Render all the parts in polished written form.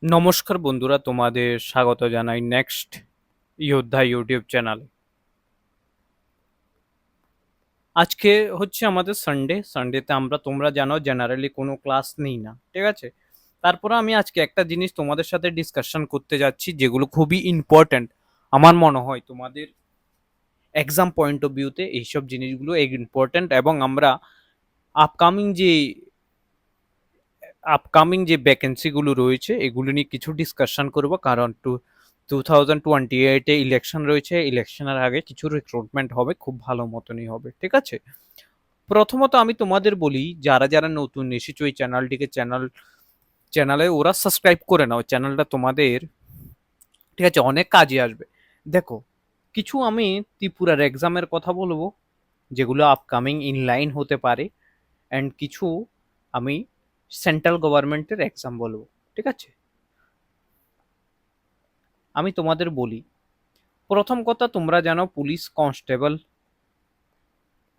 নমস্কার বন্ধুরা, তোমাদের স্বাগত জানাই নেক্সট যোদ্ধা ইউটিউব চ্যানেলে। আজকে হচ্ছে আমাদের সানডেতে আমরা তোমরা জানো জেনারেলি কোনো ক্লাস নেই না, ঠিক আছে। তারপরে আমি আজকে একটা জিনিস তোমাদের সাথে ডিসকাশন করতে যাচ্ছি যেগুলো খুবই ইম্পর্ট্যান্ট। আমার মনে হয় তোমাদের এক্সাম পয়েন্ট অফ ভিউতে এইসব জিনিসগুলো ইম্পর্ট্যান্ট, এবং আমরা আপকামিং যে ভ্যাকেন্সিগুলো রয়েছে এগুলো নিয়ে কিছু ডিসকাশন করব, কারণ 2028-এ ইলেকশন রয়েছে। ইলেকশনের আগে কিছু রিক্রুটমেন্ট হবে, খুব ভালো মতনই হবে, ঠিক আছে। প্রথমত আমি তোমাদের বলি, যারা যারা নতুন এসেছো এই চ্যানেলটিকে চ্যানেলে ওরা সাবস্ক্রাইব করে নাও, চ্যানেলটা তোমাদের ঠিক আছে অনেক কাজে আসবে। দেখো, কিছু আমি ত্রিপুরার এক্সামের কথা বলবো যেগুলো আপকামিং ইনলাইন হতে পারে, অ্যান্ড কিছু আমি সেন্ট্রাল গভর্নমেন্টের এক্সাম বলবো, ঠিক আছে। আমি তোমাদের বলি, প্রথম কথা তোমরা জানো পুলিশ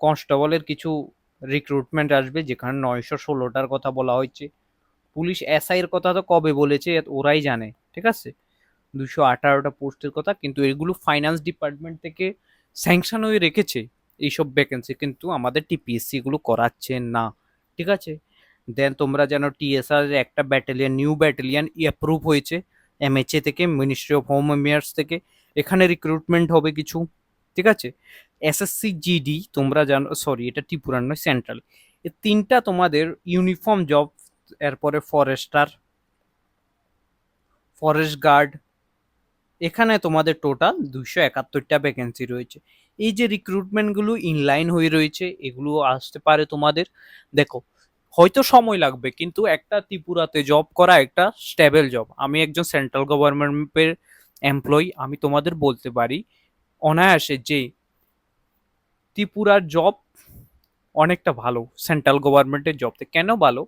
কনস্টেবলের কিছু রিক্রুটমেন্ট আসবে, যেখানে 916টার কথা বলা হয়েছে। পুলিশ এসআই এর কথা তো কবে বলেছে ওরাই জানে, ঠিক আছে। 218টা পোস্টের কথা, কিন্তু এগুলো ফাইন্যান্স ডিপার্টমেন্ট থেকে স্যাংশন হয়ে রেখেছে এইসব ভ্যাকেন্সি, কিন্তু আমাদের টিপিএসসি এগুলো করাচ্ছে না, ঠিক আছে। দেন তোমরা জানো টিএসআর একটা ব্যাটালিয়ন, নিউ ব্যাটালিয়ন অ্যাপ্রুভ হয়েছে এমএচএ থেকে, মিনিস্ট্রি অফ হোম অ্যাফেয়ার্স থেকে। এখানে রিক্রুটমেন্ট হবে কিছু, ঠিক আছে। এসএসসি জিডি তোমরা জানো, সরি এটা ত্রিপুরার নয়, সেন্ট্রাল। এই তিনটা তোমাদের ইউনিফর্ম জব। এরপরে ফরেস্ট গার্ড, এখানে তোমাদের টোটাল 271টা ভ্যাকেন্সি রয়েছে। এই যে রিক্রুটমেন্টগুলো ইনলাইন হয়ে রয়েছে, এগুলো আসতে পারে তোমাদের। দেখো, হয়তো সময় লাগবে, কিন্তু একটা ত্রিপুরাতে জব করা একটা স্টেবল জব। আমি একজন সেন্ট্রাল গভর্নমেন্টের এমপ্লয়ি, আমি তোমাদের বলতে পারি অনায়াসে যে ত্রিপুরার জব অনেকটা ভালো সেন্ট্রাল গভর্নমেন্টের জব থেকে। কেন ভালো?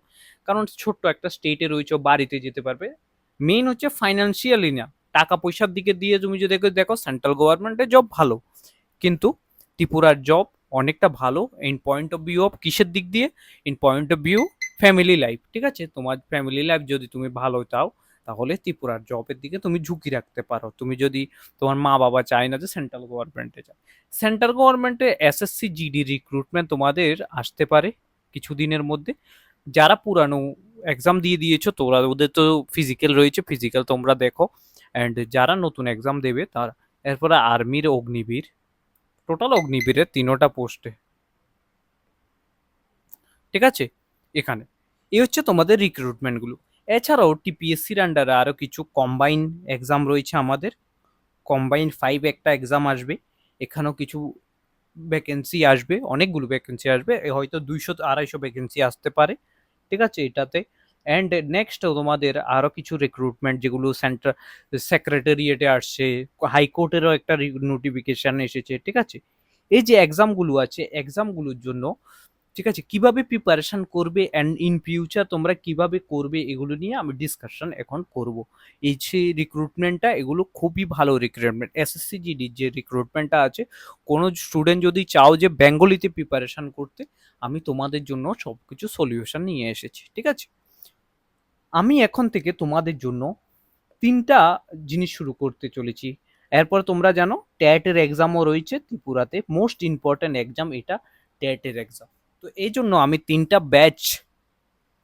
কারণ ছোট্ট একটা স্টেটে রয়েছে, বাড়িতে যেতে পারবে। মেইন হচ্ছে ফাইন্যান্সিয়ালি না, টাকা পয়সার দিকে দিয়ে তুমি যদি দেখো সেন্ট্রাল গভর্নমেন্টের জব ভালো, কিন্তু ত্রিপুরার জব অনেকটা ভালো in point of view of কিসের দিক দিয়ে, in point of view family life, ঠিক আছে। তোমার ফ্যামিলি লাইফ যদি তুমি ভালো চাও, তাহলে ত্রিপুরার জবের দিকে তুমি ঝুঁকি রাখতে পারো। তুমি যদি, তোমার মা বাবা চায় না যে সেন্ট্রাল গভর্নমেন্টে যায়, সেন্ট্রাল গভর্নমেন্টে এসএসসি জিডি রিক্রুটমেন্ট তোমাদের আসতে পারে কিছুদিনের মধ্যে। যারা পুরানো এক্সাম দিয়ে দিয়েছো তোরা, ওদের তো ফিজিক্যাল রয়েছে, ফিজিক্যাল তোমরা দেখো। অ্যান্ড যারা নতুন এক্সাম দেবে তারা, এরপরে আর্মির অগ্নিবীর, টোটাল অগ্নিবীরের 3টা পোস্টে, ঠিক আছে। এখানে এই হচ্ছে তোমাদের রিক্রুটমেন্টগুলো। এছাড়াও টিপিএসসির আন্ডারে আরও কিছু কম্বাইন এক্সাম রয়েছে আমাদের। কম্বাইন 5 একটা এক্সাম আসবে, এখানেও কিছু ভ্যাকেন্সি আসবে, অনেকগুলো ভ্যাকেন্সি আসবে, হয়তো 200-250 ভ্যাকেন্সি আসতে পারে, ঠিক আছে এটাতে। অ্যান্ড নেক্সট তোমাদের আরও কিছু রিক্রুটমেন্ট যেগুলো সেন্ট্রাল সেক্রেটারিয়েটে আসছে, হাইকোর্টেরও একটা নোটিফিকেশান এসেছে, ঠিক আছে। এই যে এক্সামগুলো আছে, এক্সামগুলোর জন্য ঠিক আছে কিভাবে প্রিপারেশন করবে অ্যান্ড ইন ফিউচার তোমরা কিভাবে করবে, এগুলো নিয়ে আমি ডিসকাশন এখন করব। এই যে রিক্রুটমেন্টটা, এগুলো খুবই ভালো রিক্রুটমেন্ট। এসএসসি জিডি যে রিক্রুটমেন্টটা আছে, কোনো স্টুডেন্ট যদি চাও যে বেঙ্গলিতে প্রিপারেশন করতে, আমি তোমাদের জন্য সব কিছু সলিউশন নিয়ে এসেছি, ঠিক আছে। আমি এখন থেকে তোমাদের জন্য 3টা জিনিস শুরু করতে চলেছি। এরপর তোমরা জানো ট্যাটের এক্সামও রয়েছে ত্রিপুরাতে, মোস্ট ইম্পর্ট্যান্ট এক্সাম এটা, ট্যাটের এক্সাম। তো এই জন্য আমি 3টা ব্যাচ,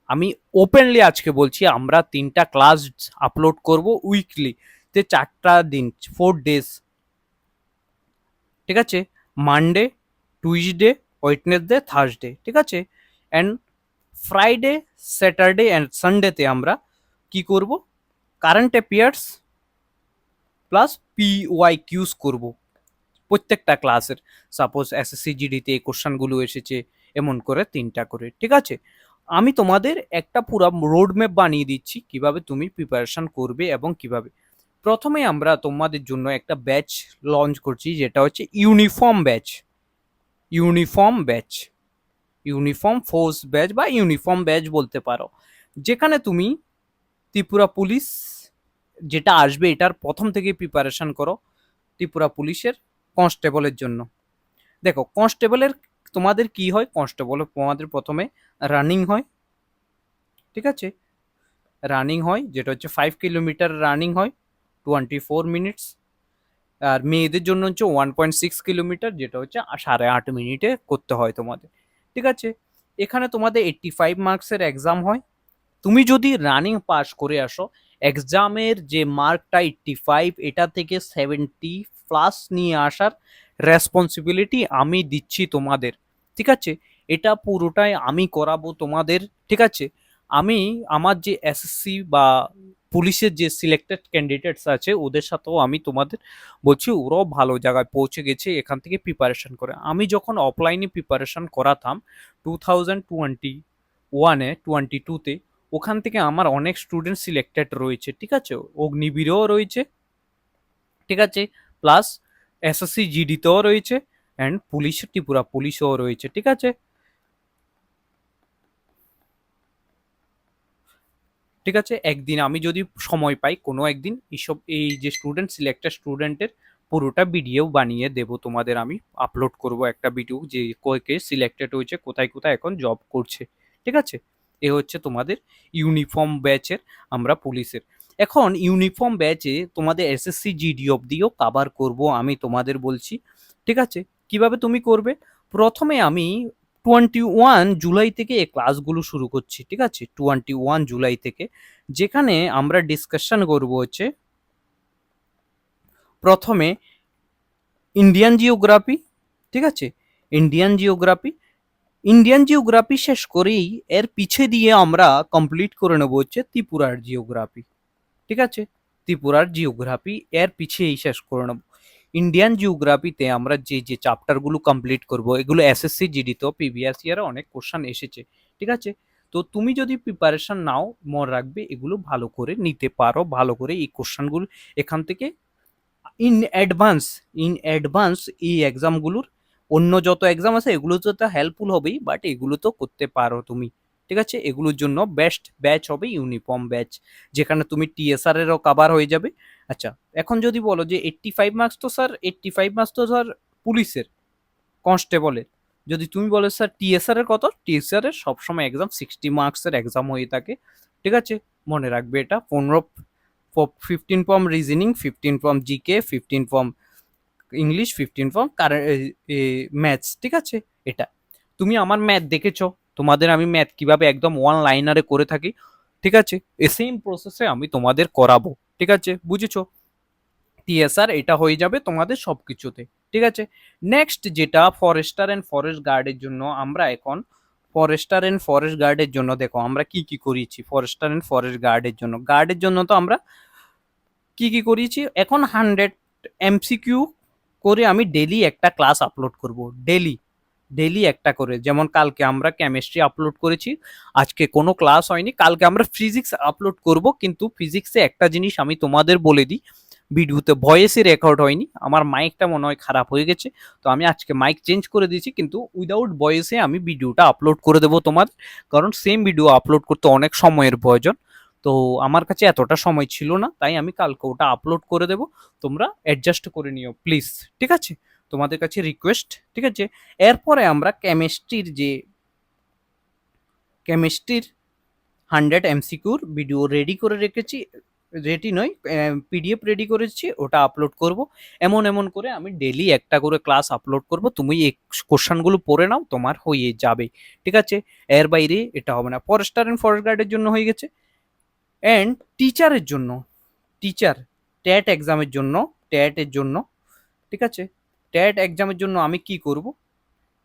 আমি ওপেনলি আজকে বলছি, আমরা 3টা ক্লাস আপলোড করব উইকলি, তে 4টা দিন, 4 ডেজ, ঠিক আছে। মানডে, টুইসডে, ওয়েডনেসডে, থার্সডে, ঠিক আছে। অ্যান্ড ফ্রাইডে, স্যাটারডে অ্যান্ড সানডেতে আমরা কি করব, কারেন্ট অ্যাফেয়ার্স প্লাস পিওয়াই কিউজ করব প্রত্যেকটা ক্লাসের। সাপোজ এসএসসি জিডিতে এই কোশ্চেনগুলো এসেছে, এমন করে 3টা করে, ঠিক আছে। আমি তোমাদের একটা পুরো রোড ম্যাপ বানিয়ে দিচ্ছি কিভাবে তুমি প্রিপারেশন করবে এবং কিভাবে। প্রথমে আমরা তোমাদের জন্য একটা ব্যাচ লঞ্চ করছি, যেটা হচ্ছে uniform batch uniform force batch বা ইউনিফর্ম ব্যাচ বলতে পারো, যেখানে তুমি ত্রিপুরা পুলিশ যেটা আসবে এটার প্রথম থেকে প্রিপারেশন করো। ত্রিপুরা পুলিশের কনস্টেবলের জন্য, দেখো কনস্টেবলের তোমাদের কি হয়, কনস্টেবল তোমাদের প্রথমে রানিং হয়, ঠিক আছে। রানিং হয়, যেটা হচ্ছে 5 কিলোমিটার রানিং হয় 24 মিনিটস। আর মেয়েদের জন্য হচ্ছে 1.6 কিলোমিটার, যেটা হচ্ছে 8.5 মিনিটে করতে হয় তোমাদের। ঠিক আছে, এখানে তোমাদের 85 মার্কসের এক্সাম হয়। তুমি যদি রানিং পাস করে আসো, এক্সামের যে মার্কটা 85, এটা থেকে 70+ নিয়ে আসার রেসপন্সিবিলিটি আমি দিচ্ছি তোমাদের। ঠিক আছে, এটা পুরোটাই আমি করাবো তোমাদের। ঠিক আছে, আমি আমার যে এসএসসি বা পুলিশের যে সিলেক্টেড ক্যান্ডিডেটস আছে ওদের সাথেও আমি তোমাদের বলছি, ওরাও ভালো জায়গায় পৌঁছে গেছে এখান থেকে প্রিপারেশন করে। আমি যখন অফলাইনে প্রিপারেশন করাতাম 2021-22-তে, ওখান থেকে আমার অনেক স্টুডেন্ট সিলেক্টেড রয়েছে। ঠিক আছে, অগ্নিবীরও রয়েছে, ঠিক আছে, প্লাস এসএসসি জিডিতেও রয়েছে, অ্যান্ড পুলিশ, ত্রিপুরা পুলিশও রয়েছে। ঠিক আছে, ঠিক আছে, একদিন আমি যদি সময় পাই, কোনো একদিন এইসব এই যে স্টুডেন্ট সিলেক্টেড স্টুডেন্টের পুরোটা ভিডিও বানিয়ে দেবো তোমাদের, আমি আপলোড করব একটা ভিডিও যে কয় কে সিলেক্টেড হয়েছে, কোথায় কোথায় এখন জব করছে। ঠিক আছে, এ হচ্ছে তোমাদের ইউনিফর্ম ব্যাচের, আমরা পুলিশের। এখন ইউনিফর্ম ব্যাচে তোমাদের এসএসসি জিডি অবধিও কাভার করব আমি তোমাদের বলছি। ঠিক আছে, কিভাবে তুমি করবে? প্রথমে আমি 21 জুলাই থেকে এই ক্লাসগুলো শুরু করছি। ঠিক আছে, 21 জুলাই থেকে, যেখানে আমরা ডিসকাশন করব হচ্ছে প্রথমে ইন্ডিয়ান জিওগ্রাফি। ঠিক আছে, ইন্ডিয়ান জিওগ্রাফি, ইন্ডিয়ান জিওগ্রাফি শেষ করেই এর পিছে দিয়ে আমরা কমপ্লিট করে নেবো হচ্ছে ত্রিপুরার জিওগ্রাফি। ঠিক আছে, ত্রিপুরার জিওগ্রাফি এর পিছিয়েই শেষ করে নেব। ইন্ডিয়ান জিওগ্রাফিতে আমরা যে যে চ্যাপ্টারগুলো কমপ্লিট করব, এগুলো এসএসসি জিডি তো প্রিভিয়াস ইয়ারে অনেক কোশ্চেন এসেছে। ঠিক আছে, তো তুমি যদি প্রিপারেশন নাও, মনে রাখবে এগুলো ভালো করে নিতে পারো, ভালো করে এই কোশ্চেনগুলো এখান থেকে ইন অ্যাডভান্স, ইন অ্যাডভান্স এই এক্সামগুলোর, অন্য যত এক্সাম আছে এগুলো তো হেল্পফুল হবেই, বাট এগুলো তো করতে পারো তুমি। ঠিক আছে, এগুলোর জন্য বেস্ট ব্যাচ হবে ইউনিফর্ম ব্যাচ, যেখানে তুমি টিএসআর এরও কাভার হয়ে যাবে। আচ্ছা, এখন যদি বলো যে 85 মার্কস, তো স্যার 85 মার্কস তো স্যার পুলিশের, কনস্টেবলের। যদি তুমি বলো স্যার টিএসআর এর কত, টিএসআর এর সবসময় এক্সাম 60 মার্কসের এক্সাম হয়ে থাকে। ঠিক আছে, মনে রাখবে এটা। 15 form reasoning, 15 form GK, 15 form English, 15 form maths. ঠিক আছে, এটা তুমি আমার ম্যাথ দেখেছো, তোমাদের আমি ম্যাথ কিভাবে একদম ওয়ান লাইনারে করে থাকি। ঠিক আছে, এই সেম প্রসেসে আমি তোমাদের করাবো। ঠিক আছে, বুঝেছো? টিএসআর এটা হয়ে যাবে তোমাদের সবকিছুতে। ঠিক আছে, নেক্সট যেটা ফরেস্টার এন্ড ফরেস্ট গার্ডের জন্য, আমরা এখন ফরেস্টার এন্ড ফরেস্ট গার্ডের জন্য দেখো আমরা কি কি করিয়েছি। ফরেস্টার এন্ড ফরেস্ট গার্ডের জন্য তো আমরা কি কি করিয়েছি, এখন 100 MCQ করে আমি ডেলি একটা ক্লাস আপলোড করব। ডেলি, ডেলি একটা করে। যেমন কালকে আমরা কেমিস্ট্রি আপলোড করেছি, আজকে কোনো ক্লাস হয়নি। কালকে আমরা ফিজিক্স আপলোড করব, কিন্তু ফিজিক্সে একটা জিনিস আমি তোমাদের বলে দিই, ভিডিওতে ভয়েসে রেকর্ড হয়নি, আমার মাইকটা মনে হয় খারাপ হয়ে গেছে, তো আমি আজকে মাইক চেঞ্জ করে দিয়েছি, কিন্তু উইদাউট ভয়েসে আমি ভিডিওটা আপলোড করে দেবো তোমার, কারণ সেম ভিডিও আপলোড করতে অনেক সময়ের প্রয়োজন। তো আমার কাছে এতটা সময় ছিল না, তাই আমি কালকে ওটা আপলোড করে দেবো, তোমরা অ্যাডজাস্ট করে নিও প্লিজ। ঠিক আছে, তোমাদের কাছে রিকোয়েস্ট। ঠিক আছে, এরপরে আমরা কেমিস্ট্রির 100 MCQর ভিডিও রেডি করে রেখেছি, রেডি নয়, পিডিএফ রেডি করেছি, ওটা আপলোড করব। এমন এমন করে আমি ডেলি একটা করে ক্লাস আপলোড করব, তুমি এই কোশ্চেনগুলো পড়ে নাও, তোমার হয়ে যাবে। ঠিক আছে, এর বাইরে এটা হবে না। ফরেস্টার এন্ড ফরেস্ট গার্ডের জন্য হয়ে গেছে। অ্যান্ড টিচারের জন্য, টিচার ট্যাট এক্সামের জন্য, ট্যাটের জন্য, ঠিক আছে, ট্যাট এক্সামের জন্য আমি কি করব?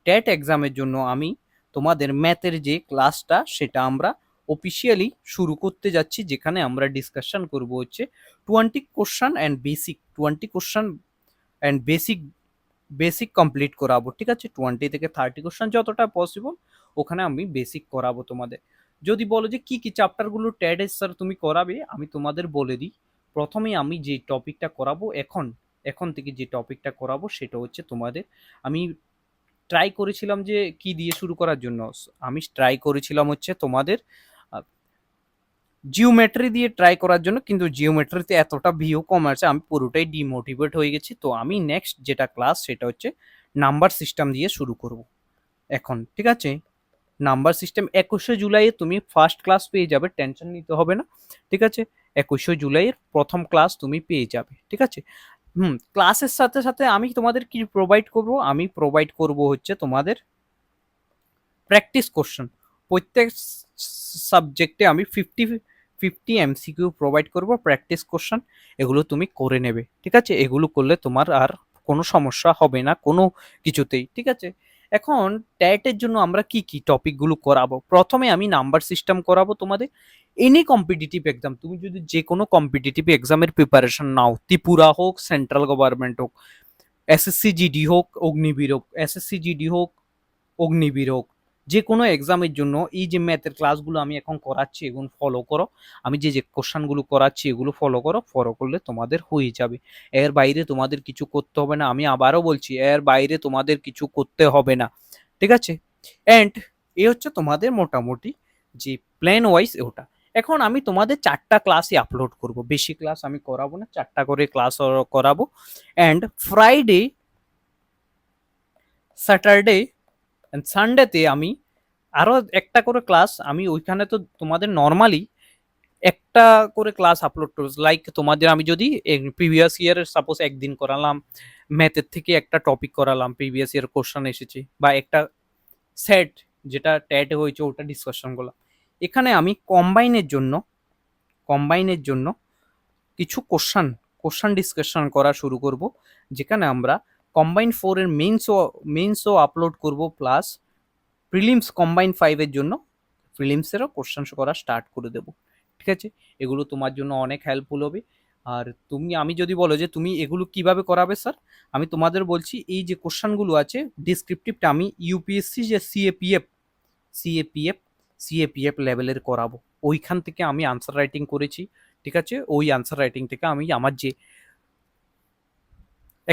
ট্যাট এক্সামের জন্য আমি তোমাদের ম্যাথের যে ক্লাসটা সেটা আমরা অফিসিয়ালি শুরু করতে যাচ্ছি, যেখানে আমরা ডিসকাশন করব হচ্ছে 20 question and basic, 20 question and basic, basic complete করাবো। ঠিক আছে, 20 থেকে 30 কোশ্চেন যতটা পসিবল ওখানে আমি বেসিক করাবো তোমাদের। যদি বলো যে কি কি চ্যাপ্টারগুলো ট্যাডে স্যার তুমি করাবে, আমি তোমাদের বলে দিই। প্রথমেই আমি যে টপিকটা করাবো, এখন এখন থেকে যে টপিকটা করাবো সেটা হচ্ছে তোমাদের, আমি ট্রাই করেছিলাম যে কি দিয়ে শুরু করার জন্য, আমি ট্রাই করেছিলাম হচ্ছে তোমাদের জিওমেট্রি দিয়ে ট্রাই করার জন্য, কিন্তু জিওমেট্রিতে এতটা ভিউ কম আছে, আমি পুরোটাই ডিমোটিভেট হয়ে গেছি। তো আমি নেক্সট যেটা ক্লাস সেটা হচ্ছে নাম্বার সিস্টেম দিয়ে শুরু করব এখন। ঠিক আছে, নাম্বার সিস্টেম 21শে জুলাই তুমি ফার্স্ট ক্লাস পেয়ে যাবে, টেনশন নিতে হবে না, ঠিক আছে। 21শে জুলাইয়ের প্রথম ক্লাস তুমি পেয়ে যাবে, ঠিক আছে। ক্লাসের সাথে সাথে আমি তোমাদের কি প্রোভাইড করব, আমি প্রোভাইড করব হচ্ছে তোমাদের প্র্যাকটিস কোশ্চেন। প্রত্যেক সাবজেক্টে আমি 50 এমসিকিউ প্রোভাইড করব, প্র্যাকটিস কোশ্চেন, এগুলো তুমি করে নেবে, ঠিক আছে। এগুলো করলে তোমার আর কোনো সমস্যা হবে না কোনো কিছুতেই, ঠিক আছে। এখন ট্যাটের জন্য আমরা কি কি টপিকগুলো করাবো, প্রথমে আমি নাম্বার সিস্টেম করাবো তোমাদের। এনি কম্পিটিটিভ এক্সাম, তুমি যদি যে কোনো কম্পিটিটিভ এক্সামের প্রিপারেশন নাও, ত্রিপুরা হোক, সেন্ট্রাল গভর্নমেন্ট হোক, এসএসসি জিডি হোক, অগ্নিবীর হোক, এসএসসি জিডি হোক, অগ্নিবীর হোক, যে কোনো এক্সামের জন্য এই যে ম্যাথের ক্লাসগুলো আমি এখন করাচ্ছি এগুলো ফলো করো। আমি যে যে কোশ্চানগুলো করাচ্ছি এগুলো ফলো করো, ফলো করলে তোমাদের হয়ে যাবে। এর বাইরে তোমাদের কিছু করতে হবে না, আমি আবারও বলছি এর বাইরে তোমাদের কিছু করতে হবে না, ঠিক আছে। অ্যান্ড এ হচ্ছে তোমাদের মোটামুটি যে প্ল্যান ওয়াইজ ওটা। এখন আমি তোমাদের 4টা ক্লাসই আপলোড করব, বেশি ক্লাস আমি করাবো না, 4টা করে ক্লাস করাবো। অ্যান্ড ফ্রাইডে, স্যাটারডে অ্যান্ড সানডেতে আমি আরও একটা করে ক্লাস, আমি ওইখানে তো তোমাদের নর্মালি একটা করে ক্লাস আপলোড করবো। লাইক তোমাদের আমি যদি প্রিভিয়াস ইয়ারের সাপোজ একদিন করালাম, ম্যাথের থেকে একটা টপিক করালাম, প্রিভিয়াস ইয়ার কোশ্চেন এসেছে, বা একটা সেট যেটা ট্যাট হয়েছে ওটা ডিসকাশন করলাম। এখানে আমি কম্বাইনের জন্য কিছু কোশ্চান ডিসকাশন করা শুরু করব, যেখানে আমরা কম্বাইন 4 এর মেইনসও আপলোড করব, প্লাস প্রিলিমস কম্বাইন 5 এর জন্য প্রিলিমসেরও কোশ্চেন করা স্টার্ট করে দেবো, ঠিক আছে। এগুলো তোমার জন্য অনেক হেল্পফুল হবে। আর আমি যদি বলো যে তুমি এগুলো কিভাবে করাবে স্যার, আমি তোমাদের বলছি এই যে কোশ্চেনগুলো আছে ডিসক্রিপটিভটা আমি ইউপিএসসি যে সিএপিএফ সিএপিএফ লেভেলের করাবো, ওইখান থেকে আমি আনসার রাইটিং করেছি, ঠিক আছে। ওই আনসার রাইটিং থেকে আমি আমার যে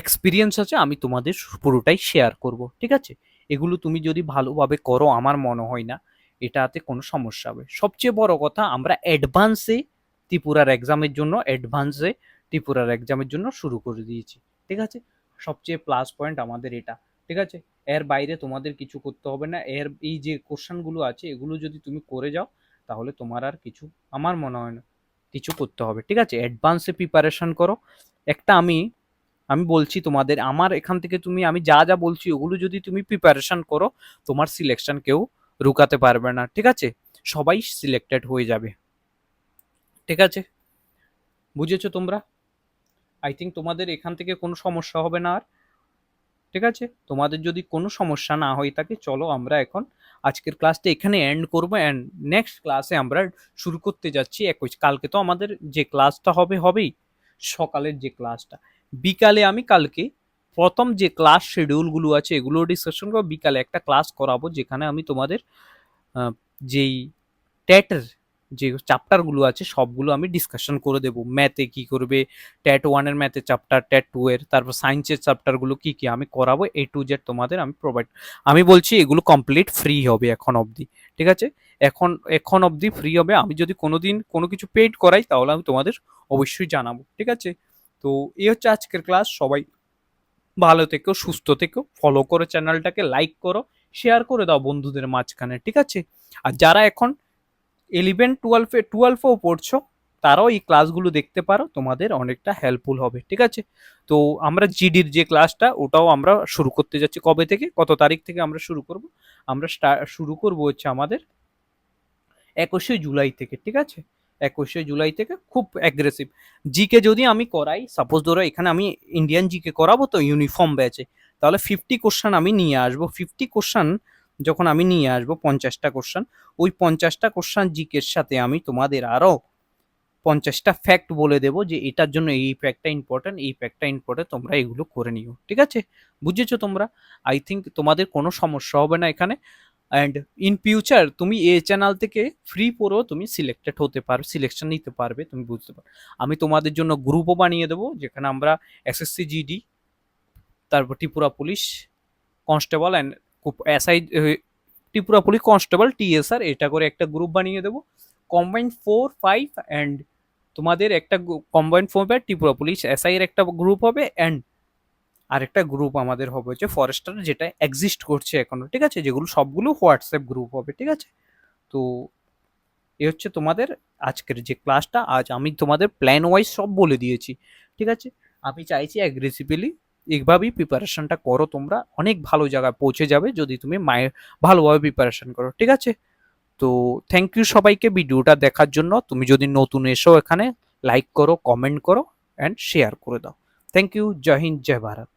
এক্সপিরিয়েন্স আছে আমি তোমাদের পুরোটাই শেয়ার করব, ঠিক আছে। এগুলো তুমি যদি ভালোভাবে করো আমার মনে হয় না এটাতে কোনো সমস্যা হবে। সবচেয়ে বড় কথা আমরা অ্যাডভান্সে ত্রিপুরার এক্সামের জন্য শুরু করে দিয়েছি, ঠিক আছে। সবচেয়ে প্লাস পয়েন্ট আমাদের এটা, ঠিক আছে। এর বাইরে তোমাদের কিছু করতে হবে না, এর এই যে কোশ্চেনগুলো আছে এগুলো যদি তুমি করে যাও তাহলে তোমার আর কিছু আমার মনে হয় না কিছু করতে হবে, ঠিক আছে। অ্যাডভান্সে প্রিপারেশন করো। একটা আমি আমি বলছি তোমাদের, আমার এখান থেকে আমি যা যা বলছি ওগুলো যদি তুমি প্রিপারেশন করো, তোমার সিলেকশন কেউ রুকাতে পারবে না, ঠিক আছে। সবাই সিলেক্টেড হয়ে যাবে, ঠিক আছে। বুঝেছো তোমরা? আই থিঙ্ক তোমাদের এখান থেকে কোনো সমস্যা হবে না আর, ঠিক আছে। তোমাদের যদি কোনো সমস্যা না হয়ে থাকে চলো আমরা এখন আজকের ক্লাসটা এখানে এন্ড করবো, অ্যান্ড নেক্সট ক্লাসে আমরা শুরু করতে যাচ্ছি 21। কালকে তো আমাদের যে ক্লাসটা হবেই সকালের যে ক্লাসটা, বিকালে আমি কালকে প্রথম যে ক্লাস শিডিউলগুলো আছে এগুলো ডিসকাশন করবো, বিকালে একটা ক্লাস করাবো যেখানে আমি তোমাদের যেই ট্যাটের যে চ্যাপ্টারগুলো আছে সবগুলো আমি ডিসকাশন করে দেবো। ম্যাথে কি করবে, ট্যাট 1 এর ম্যাথের চ্যাপ্টার, ট্যাট 2 এর, তারপর সায়েন্সের চ্যাপ্টারগুলো কি কি আমি করাবো, A to Z তোমাদের আমি প্রোভাইড। আমি বলছি এগুলো কমপ্লিট ফ্রি হবে এখন অবধি, ঠিক আছে। এখন অবধি ফ্রি হবে, আমি যদি কোনোদিন কোনো কিছু পেইড করাই তাহলে আমি তোমাদের অবশ্যই জানাবো, ঠিক আছে। তো এই হচ্ছে আজকের ক্লাস। সবাই ভালো থেকো, সুস্থ থেকো, ফলো করো চ্যানেলটাকে, লাইক করো, শেয়ার করে দাও বন্ধুদের মাঝখানে, ঠিক আছে। আর যারা এখন 11 12-এও পড়ছো তারাও এই ক্লাসগুলো দেখতে পারো, তোমাদের অনেকটা হেল্পফুল হবে, ঠিক আছে। তো আমরা জিডির যে ক্লাসটা ওটাও আমরা শুরু করতে যাচ্ছি, কবে থেকে কত তারিখ থেকে আমরা শুরু করব, আমরা শুরু করব হচ্ছে আমাদের 21শে জুলাই থেকে, ঠিক আছে। 21শে জুলাই থেকে খুব অ্যাগ্রেসিভ জিকে যদি আমি করাই, সাপোজ ধরো এখানে আমি ইন্ডিয়ান জিকে করাবো তো ইউনিফর্ম ব্যাচে, তাহলে 50 কোশ্চেন আমি নিয়ে আসবো। 50 কোশ্চেন যখন আমি নিয়ে আসবো, 50টা কোশ্চেন, ওই 50টা কোশ্চেন জিকের সাথে আমি তোমাদের আরও 50টা ফ্যাক্ট বলে দেবো যে এটার জন্য এই ফ্যাক্টটা ইম্পর্টেন্ট, এই ফ্যাক্টটা ইম্পর্টেন্ট, তোমরা এগুলো করে নিও, ঠিক আছে। বুঝেছো তোমরা? আই থিঙ্ক তোমাদের কোনো সমস্যা হবে না এখানে। অ্যান্ড ইন ফিউচার তুমি এই চ্যানেল থেকে ফ্রি পড়েও তুমি সিলেক্টেড হতে পারো, সিলেকশন নিতে পারবে, তুমি বুঝতে পারো। আমি তোমাদের জন্য গ্রুপও বানিয়ে দেবো যেখানে আমরা এসএসসি জিডি, তারপর Tripura police constable and SI, Tripura police constable TSR, এটা করে একটা গ্রুপ বানিয়ে দেবো। কম্বাইন 4 5 অ্যান্ড তোমাদের একটা কম্বাইন 4 ত্রিপুরা পুলিশ এসআই এর একটা গ্রুপ হবে, অ্যান্ড আরেকটা গ্রুপ আমাদের হবে হচ্ছে ফরেস্টার, যেটা এক্সিস্ট করছে এখনো, ঠিক আছে, যেগুলো সবগুলো হোয়াটসঅ্যাপ গ্রুপ হবে, ঠিক আছে। তো এ হচ্ছে তোমাদের আজকের যে ক্লাসটা, আজ আমি তোমাদের প্ল্যান ওয়াইজ সব বলে দিয়েছি, ঠিক আছে। আমি চাইছি অ্যাগ্রেসিভলি এইভাবেই প্রিপারেশনটা করো, তোমরা অনেক ভালো জায়গায় পৌঁছে যাবে যদি তুমি ভালোভাবে প্রিপারেশন করো, ঠিক আছে। তো থ্যাংক ইউ সবাইকে ভিডিওটা দেখার জন্য। তুমি যদি নতুন এসো এখানে, লাইক করো, কমেন্ট করো অ্যান্ড শেয়ার করে দাও। Thank you. জয় হিন্দ, জয় ভারত।